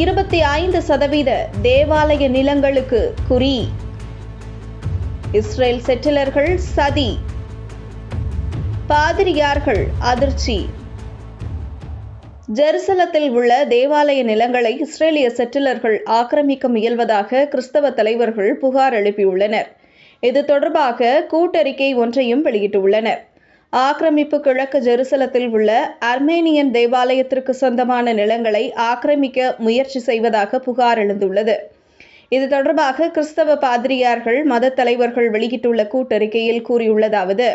25% தேவாலய நிலங்களுக்கு குறி. இஸ்ரேல் செட்டிலர்கள் சதி. பாதிரியார்கள் அதிர்ச்சி. ஜெருசலத்தில் உள்ள தேவாலய நிலங்களை இஸ்ரேலிய செட்டிலர்கள் ஆக்கிரமிக்க முயல்வதாக கிறிஸ்தவ தலைவர்கள் புகார் எழுப்பியுள்ளனர். இது தொடர்பாக கூட்டறிக்கை ஒன்றையும் வெளியிட்டுள்ளனர். ஆக்கிரமிப்பு கிழக்கு ஜெருசலத்தில் உள்ள அர்மேனியன் தேவாலயத்திற்கு சொந்தமான நிலங்களை ஆக்கிரமிக்க முயற்சி செய்வதாக புகார் எழுந்துள்ளது. இது தொடர்பாக கிறிஸ்தவ பாதிரியார்கள் மத தலைவர்கள் வெளியிட்டுள்ள கூட்டறிக்கையில் கூறியுள்ளதாவது: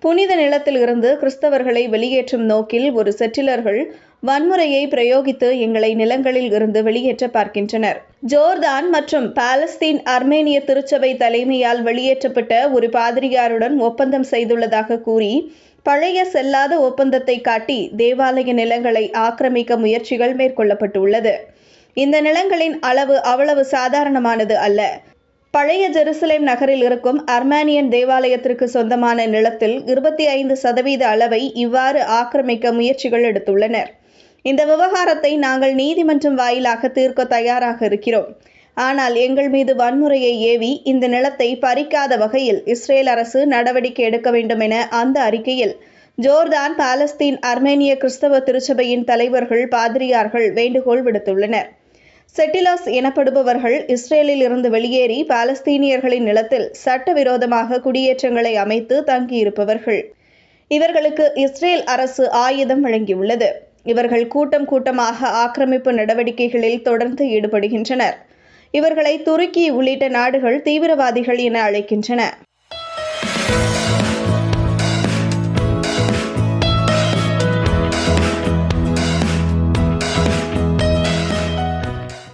புனித நிலத்தில் இருந்து கிறிஸ்தவர்களை வெளியேற்றும் நோக்கில் ஒரு செட்டிலர்கள் வன்முறையை பிரயோகித்து எங்களை நிலங்களில் இருந்து வெளியேற்ற பார்க்கின்றனர். ஜோர்தான் மற்றும் பாலஸ்தீன் அர்மேனிய திருச்சபை தலைமையால் வெளியேற்றப்பட்ட ஒரு பாதிரியாருடன் ஒப்பந்தம் செய்துள்ளதாக கூறி பழைய செல்லாத ஒப்பந்தத்தை காட்டி தேவாலய நிலங்களை ஆக்கிரமிக்க முயற்சிகள் மேற்கொள்ளப்பட்டுள்ளது. இந்த நிலங்களின் அளவு அவ்வளவு சாதாரணமானது அல்ல. பழைய ஜெருசலேம் நகரில் இருக்கும் அர்மேனியன் தேவாலயத்திற்கு சொந்தமான நிலத்தில் 25% அளவை இவ்வாறு ஆக்கிரமிக்க முயற்சிகள் எடுத்துள்ளனர். இந்த விவகாரத்தை நாங்கள் நீதிமன்றம் வாயிலாக தீர்க்க தயாராக இருக்கிறோம். ஆனால் எங்கள் மீது வன்முறையை ஏவி இந்த நிலத்தை பறிக்காத வகையில் இஸ்ரேல் அரசு நடவடிக்கை எடுக்க வேண்டும் என அந்த அறிக்கையில் ஜோர்தான், பாலஸ்தீன் அர்மேனிய கிறிஸ்தவ திருச்சபையின் தலைவர்கள், பாதிரியார்கள் வேண்டுகோள் விடுத்துள்ளனர். செட்டிலர்ஸ் எனப்படுபவர்கள் இஸ்ரேலில் இருந்து வெளியேறி பாலஸ்தீனியர்களின் நிலத்தில் சட்டவிரோதமாக குடியேற்றங்களை அமைத்து தங்கியிருப்பவர்கள். இவர்களுக்கு இஸ்ரேல் அரசு ஆயுதம் வழங்கியுள்ளது. இவர்கள் கூட்டம் கூட்டமாக ஆக்கிரமிப்பு நடவடிக்கைகளில் தொடர்ந்து ஈடுபடுகின்றனர். இவர்களை துருக்கி உள்ளிட்ட நாடுகள் தீவிரவாதிகள் என அழைக்கின்றன.